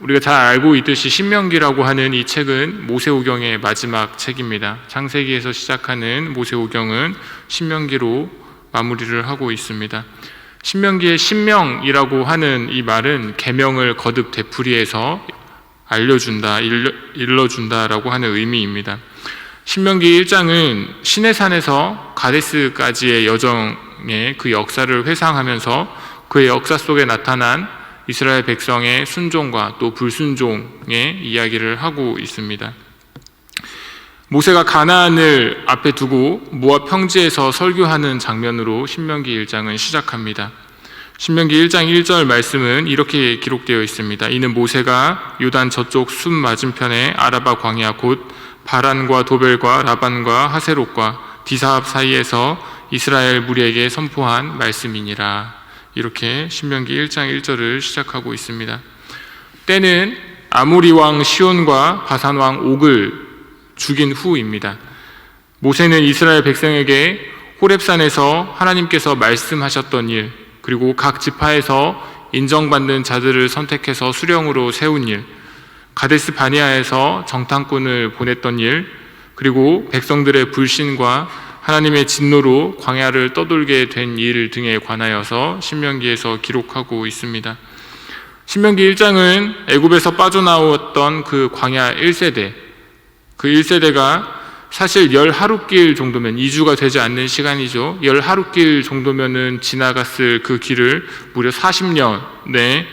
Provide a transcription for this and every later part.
우리가 잘 알고 있듯이 신명기라고 하는 이 책은 모세오경의 마지막 책입니다. 창세기에서 시작하는 모세오경은 신명기로 마무리를 하고 있습니다. 신명기의 신명이라고 하는 이 말은 계명을 거듭 되풀이해서 알려준다, 일러준다라고 하는 의미입니다. 신명기 1장은 시내산에서 가데스까지의 여정의 그 역사를 회상하면서 그의 역사 속에 나타난 이스라엘 백성의 순종과 또 불순종의 이야기를 하고 있습니다. 모세가 가나안을 앞에 두고 모압 평지에서 설교하는 장면으로 신명기 1장은 시작합니다. 신명기 1장 1절 말씀은 이렇게 기록되어 있습니다. 이는 모세가 요단 저쪽 숲 맞은편에 아라바 광야 곧 바란과 도벨과 라반과 하세롯과 디사합 사이에서 이스라엘 무리에게 선포한 말씀이니라. 이렇게 신명기 1장 1절을 시작하고 있습니다. 때는 아모리 왕 시온과 바산 왕 옥을 죽인 후입니다. 모세는 이스라엘 백성에게 호렙산에서 하나님께서 말씀하셨던 일, 그리고 각 지파에서 인정받는 자들을 선택해서 수령으로 세운 일, 가데스 바니아에서 정탐꾼을 보냈던 일, 그리고 백성들의 불신과 하나님의 진노로 광야를 떠돌게 된 일 등에 관하여서 신명기에서 기록하고 있습니다. 신명기 1장은 애굽에서 빠져나왔던 그 광야 1세대, 그 1세대가 사실 10하룻길 정도면 2주가 되지 않는 시간이죠. 10하룻길 정도면은 지나갔을 그 길을 무려 40년에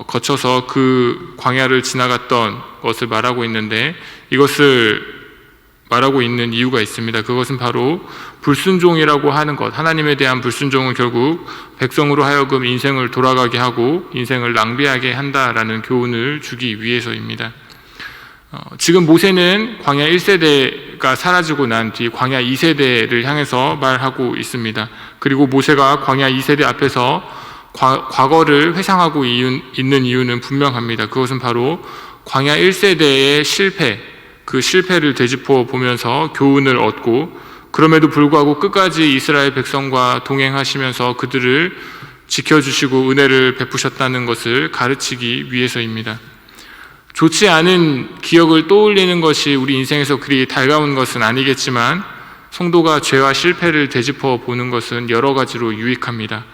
거쳐서 그 광야를 지나갔던 것을 말하고 있는데, 이것을 말하고 있는 이유가 있습니다. 그것은 바로 불순종이라고 하는 것, 하나님에 대한 불순종은 결국 백성으로 하여금 인생을 돌아가게 하고 인생을 낭비하게 한다라는 교훈을 주기 위해서입니다. 지금 모세는 광야 1세대가 사라지고 난 뒤 광야 2세대를 향해서 말하고 있습니다. 그리고 모세가 광야 2세대 앞에서 과거를 회상하고 있는 이유는 분명합니다. 그것은 바로 광야 1세대의 실패, 그 실패를 되짚어 보면서 교훈을 얻고, 그럼에도 불구하고 끝까지 이스라엘 백성과 동행하시면서 그들을 지켜주시고 은혜를 베푸셨다는 것을 가르치기 위해서입니다. 좋지 않은 기억을 떠올리는 것이 우리 인생에서 그리 달가운 것은 아니겠지만, 성도가 죄와 실패를 되짚어 보는 것은 여러 가지로 유익합니다.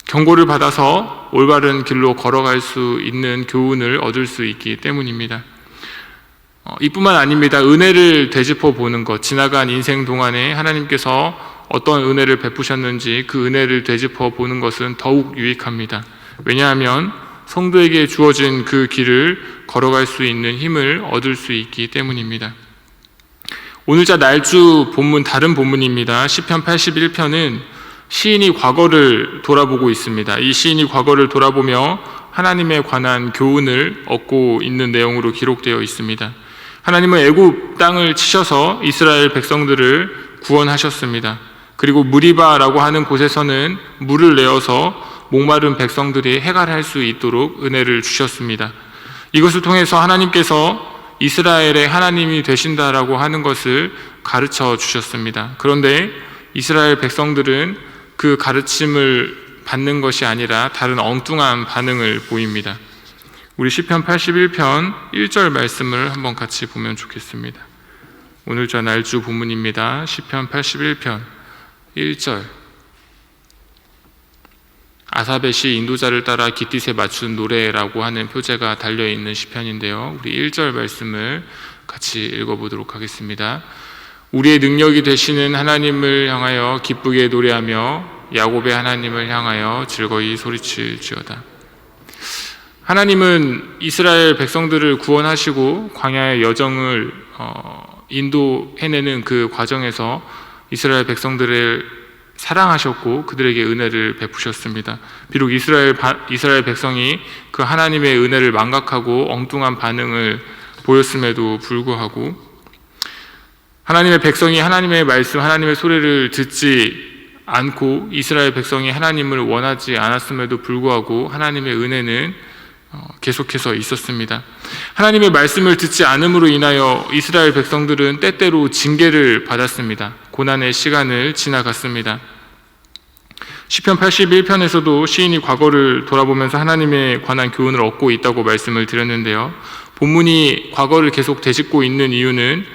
경고를 받아서 올바른 길로 걸어갈 수 있는 교훈을 얻을 수 있기 때문입니다. 이뿐만 아닙니다. 은혜를 되짚어 보는 것, 지나간 인생 동안에 하나님께서 어떤 은혜를 베푸셨는지 그 은혜를 되짚어 보는 것은 더욱 유익합니다. 왜냐하면 성도에게 주어진 그 길을 걸어갈 수 있는 힘을 얻을 수 있기 때문입니다. 오늘자 날주 본문, 다른 본문입니다. 시편 81편은 시인이 과거를 돌아보고 있습니다. 이 시인이 과거를 돌아보며 하나님에 관한 교훈을 얻고 있는 내용으로 기록되어 있습니다. 하나님은 애굽 땅을 치셔서 이스라엘 백성들을 구원하셨습니다. 그리고 무리바라고 하는 곳에서는 물을 내어서 목마른 백성들이 해갈할 수 있도록 은혜를 주셨습니다. 이것을 통해서 하나님께서 이스라엘의 하나님이 되신다라고 하는 것을 가르쳐 주셨습니다. 그런데 이스라엘 백성들은 그 가르침을 받는 것이 아니라 다른 엉뚱한 반응을 보입니다. 우리 시편 81편 1절 말씀을 한번 같이 보면 좋겠습니다. 오늘자 날주 본문입니다. 시편 81편 1절. 아사벳이 인도자를 따라 깃딧에 맞춘 노래라고 하는 표제가 달려있는 시편인데요, 우리 1절 말씀을 같이 읽어보도록 하겠습니다. 우리의 능력이 되시는 하나님을 향하여 기쁘게 노래하며 야곱의 하나님을 향하여 즐거이 소리칠지어다. 하나님은 이스라엘 백성들을 구원하시고 광야의 여정을 인도해내는 그 과정에서 이스라엘 백성들을 사랑하셨고 그들에게 은혜를 베푸셨습니다. 비록 이스라엘 백성이 그 하나님의 은혜를 망각하고 엉뚱한 반응을 보였음에도 불구하고 하나님의 백성이 하나님의 말씀, 하나님의 소리를 듣지 않고 이스라엘 백성이 하나님을 원하지 않았음에도 불구하고 하나님의 은혜는 계속해서 있었습니다. 하나님의 말씀을 듣지 않음으로 인하여 이스라엘 백성들은 때때로 징계를 받았습니다. 고난의 시간을 지나갔습니다. 시편 81편에서도 시인이 과거를 돌아보면서 하나님에 관한 교훈을 얻고 있다고 말씀을 드렸는데요. 본문이 과거를 계속 되짚고 있는 이유는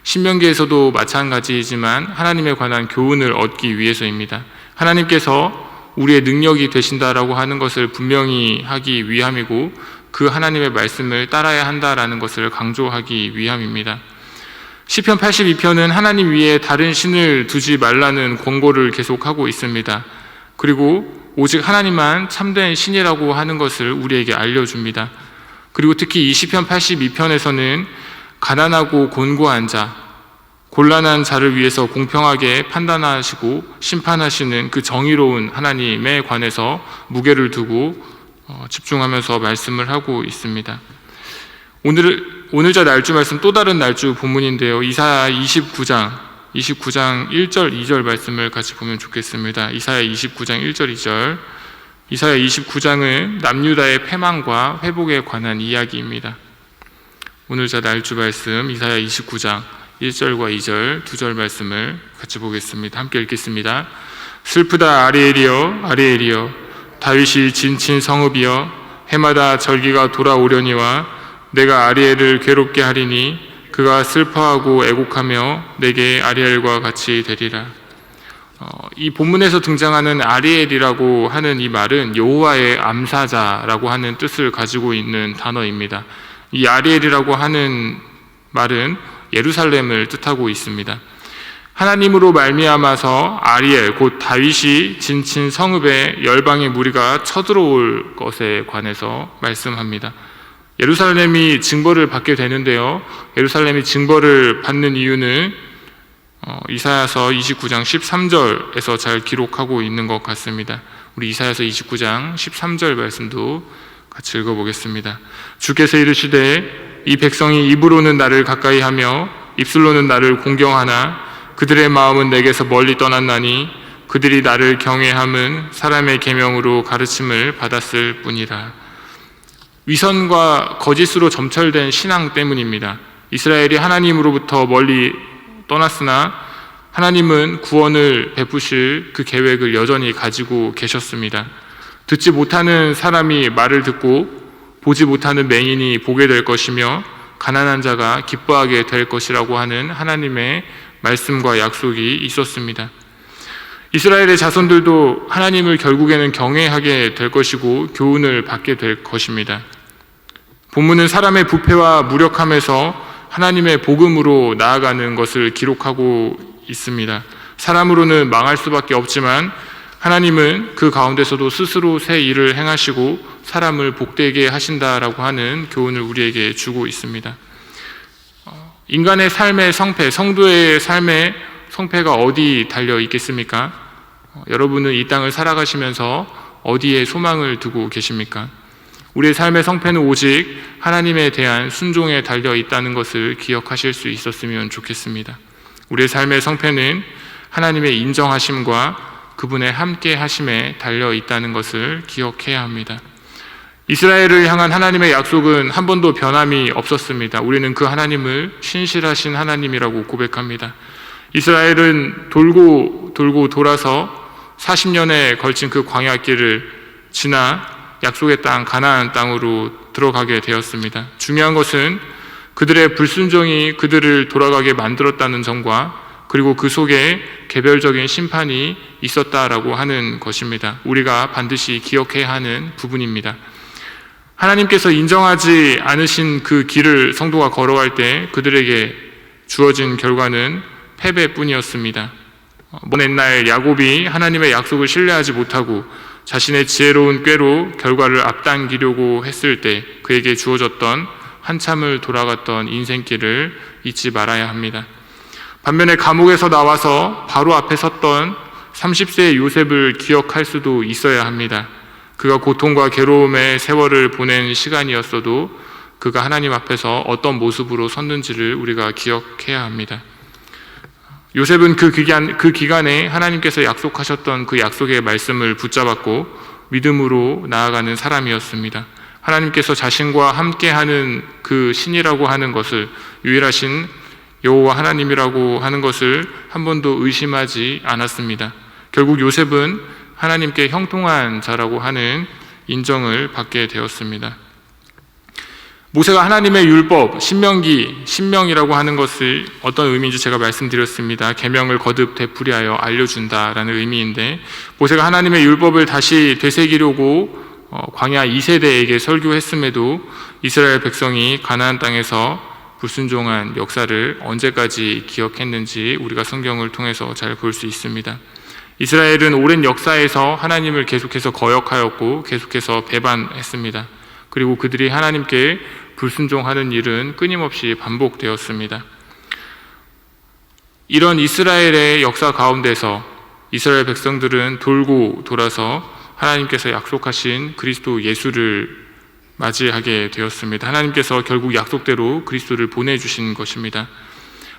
신명기에서도 마찬가지이지만 하나님에 관한 교훈을 얻기 위해서입니다. 하나님께서 우리의 능력이 되신다라고 하는 것을 분명히 하기 위함이고 그 하나님의 말씀을 따라야 한다라는 것을 강조하기 위함입니다. 시편 82편은 하나님 위에 다른 신을 두지 말라는 권고를 계속하고 있습니다. 그리고 오직 하나님만 참된 신이라고 하는 것을 우리에게 알려줍니다. 그리고 특히 이 시편 82편에서는 가난하고 곤고한 자, 곤란한 자를 위해서 공평하게 판단하시고 심판하시는 그 정의로운 하나님에 관해서 무게를 두고 집중하면서 말씀을 하고 있습니다. 오늘자 날주 말씀 또 다른 날주 본문인데요. 이사야 29장 1절 2절 말씀을 같이 보면 좋겠습니다. 이사야 29장 1절 2절. 이사야 29장은 남유다의 패망과 회복에 관한 이야기입니다. 오늘자 날주 말씀 이사야 29장 1절과 2절, 2절 말씀을 같이 보겠습니다. 함께 읽겠습니다. 슬프다 아리엘이여 아리엘이여 다윗이 진친 성읍이여 해마다 절기가 돌아오려니와 내가 아리엘을 괴롭게 하리니 그가 슬퍼하고 애곡하며 내게 아리엘과 같이 되리라. 이 본문에서 등장하는 아리엘이라고 하는 이 말은 여호와의 암사자라고 하는 뜻을 가지고 있는 단어입니다. 이 아리엘이라고 하는 말은 예루살렘을 뜻하고 있습니다. 하나님으로 말미암아서 아리엘 곧 다윗이 진친 성읍에 열방의 무리가 쳐들어올 것에 관해서 말씀합니다. 예루살렘이 징벌을 받게 되는데요. 예루살렘이 징벌을 받는 이유는 이사야서 29장 13절에서 잘 기록하고 있는 것 같습니다. 우리 이사야서 29장 13절 말씀도 같이 읽어보겠습니다. 주께서 이르시되 이 백성이 입으로는 나를 가까이 하며 입술로는 나를 공경하나 그들의 마음은 내게서 멀리 떠났나니 그들이 나를 경외함은 사람의 계명으로 가르침을 받았을 뿐이라. 위선과 거짓으로 점철된 신앙 때문입니다. 이스라엘이 하나님으로부터 멀리 떠났으나 하나님은 구원을 베푸실 그 계획을 여전히 가지고 계셨습니다. 듣지 못하는 사람이 말을 듣고 보지 못하는 맹인이 보게 될 것이며 가난한 자가 기뻐하게 될 것이라고 하는 하나님의 말씀과 약속이 있었습니다. 이스라엘의 자손들도 하나님을 결국에는 경외하게 될 것이고 교훈을 받게 될 것입니다. 본문은 사람의 부패와 무력함에서 하나님의 복음으로 나아가는 것을 기록하고 있습니다. 사람으로는 망할 수밖에 없지만 하나님은 그 가운데서도 스스로 새 일을 행하시고 사람을 복되게 하신다라고 하는 교훈을 우리에게 주고 있습니다. 인간의 삶의 성패, 성도의 삶의 성패가 어디 달려 있겠습니까? 여러분은 이 땅을 살아가시면서 어디에 소망을 두고 계십니까? 우리의 삶의 성패는 오직 하나님에 대한 순종에 달려 있다는 것을 기억하실 수 있었으면 좋겠습니다. 우리의 삶의 성패는 하나님의 인정하심과 그분의 함께 하심에 달려 있다는 것을 기억해야 합니다. 이스라엘을 향한 하나님의 약속은 한 번도 변함이 없었습니다. 우리는 그 하나님을 신실하신 하나님이라고 고백합니다. 이스라엘은 돌고 돌아서 40년에 걸친 그 광야길을 지나 약속의 땅 가나안 땅으로 들어가게 되었습니다. 중요한 것은 그들의 불순종이 그들을 돌아가게 만들었다는 점과 그리고 그 속에 개별적인 심판이 있었다라고 하는 것입니다. 우리가 반드시 기억해야 하는 부분입니다. 하나님께서 인정하지 않으신 그 길을 성도가 걸어갈 때 그들에게 주어진 결과는 패배뿐이었습니다. 먼 옛날 야곱이 하나님의 약속을 신뢰하지 못하고 자신의 지혜로운 꾀로 결과를 앞당기려고 했을 때 그에게 주어졌던 한참을 돌아갔던 인생길을 잊지 말아야 합니다. 반면에 감옥에서 나와서 바로 앞에 섰던 30세의 요셉을 기억할 수도 있어야 합니다. 그가 고통과 괴로움의 세월을 보낸 시간이었어도 그가 하나님 앞에서 어떤 모습으로 섰는지를 우리가 기억해야 합니다. 요셉은 그 기간에 하나님께서 약속하셨던 그 약속의 말씀을 붙잡았고 믿음으로 나아가는 사람이었습니다. 하나님께서 자신과 함께하는 그 신이라고 하는 것을, 유일하신 여호와 하나님이라고 하는 것을 한 번도 의심하지 않았습니다. 결국 요셉은 하나님께 형통한 자라고 하는 인정을 받게 되었습니다. 모세가 하나님의 율법, 신명이라고 하는 것을 어떤 의미인지 제가 말씀드렸습니다. 계명을 거듭 되풀이하여 알려준다라는 의미인데, 모세가 하나님의 율법을 다시 되새기려고 광야 2세대에게 설교했음에도 이스라엘 백성이 가나안 땅에서 불순종한 역사를 언제까지 기억했는지 우리가 성경을 통해서 잘 볼 수 있습니다. 이스라엘은 오랜 역사에서 하나님을 계속해서 거역하였고 계속해서 배반했습니다. 그리고 그들이 하나님께 불순종하는 일은 끊임없이 반복되었습니다. 이런 이스라엘의 역사 가운데서 이스라엘 백성들은 돌고 돌아서 하나님께서 약속하신 그리스도 예수를 맞이하게 되었습니다. 하나님께서 결국 약속대로 그리스도를 보내주신 것입니다.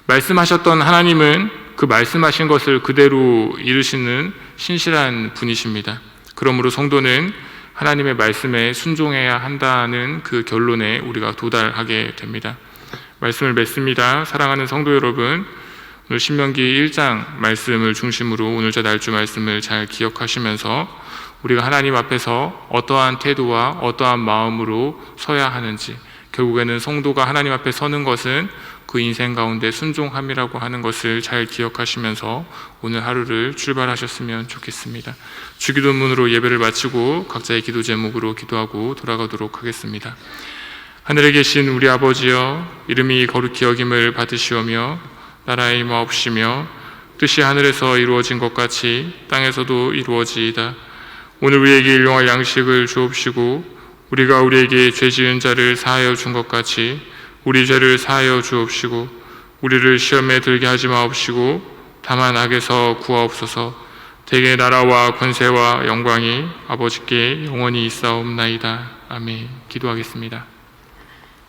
말씀하셨던 하나님은 그 말씀하신 것을 그대로 이루시는 신실한 분이십니다. 그러므로 성도는 하나님의 말씀에 순종해야 한다는 그 결론에 우리가 도달하게 됩니다. 말씀을 맺습니다. 사랑하는 성도 여러분, 오늘 신명기 1장 말씀을 중심으로 오늘자 날주 말씀을 잘 기억하시면서 우리가 하나님 앞에서 어떠한 태도와 어떠한 마음으로 서야 하는지, 결국에는 성도가 하나님 앞에 서는 것은 그 인생 가운데 순종함이라고 하는 것을 잘 기억하시면서 오늘 하루를 출발하셨으면 좋겠습니다. 주기도문으로 예배를 마치고 각자의 기도 제목으로 기도하고 돌아가도록 하겠습니다. 하늘에 계신 우리 아버지여, 이름이 거룩히 여김을 받으시오며 나라의 임하옵시며 뜻이 하늘에서 이루어진 것 같이 땅에서도 이루어지이다. 오늘 우리에게 일용할 양식을 주옵시고 우리가 우리에게 죄 지은 자를 사하여 준 것 같이 우리 죄를 사하여 주옵시고 우리를 시험에 들게 하지 마옵시고 다만 악에서 구하옵소서. 대개 나라와 권세와 영광이 아버지께 영원히 있사옵나이다. 아멘. 기도하겠습니다.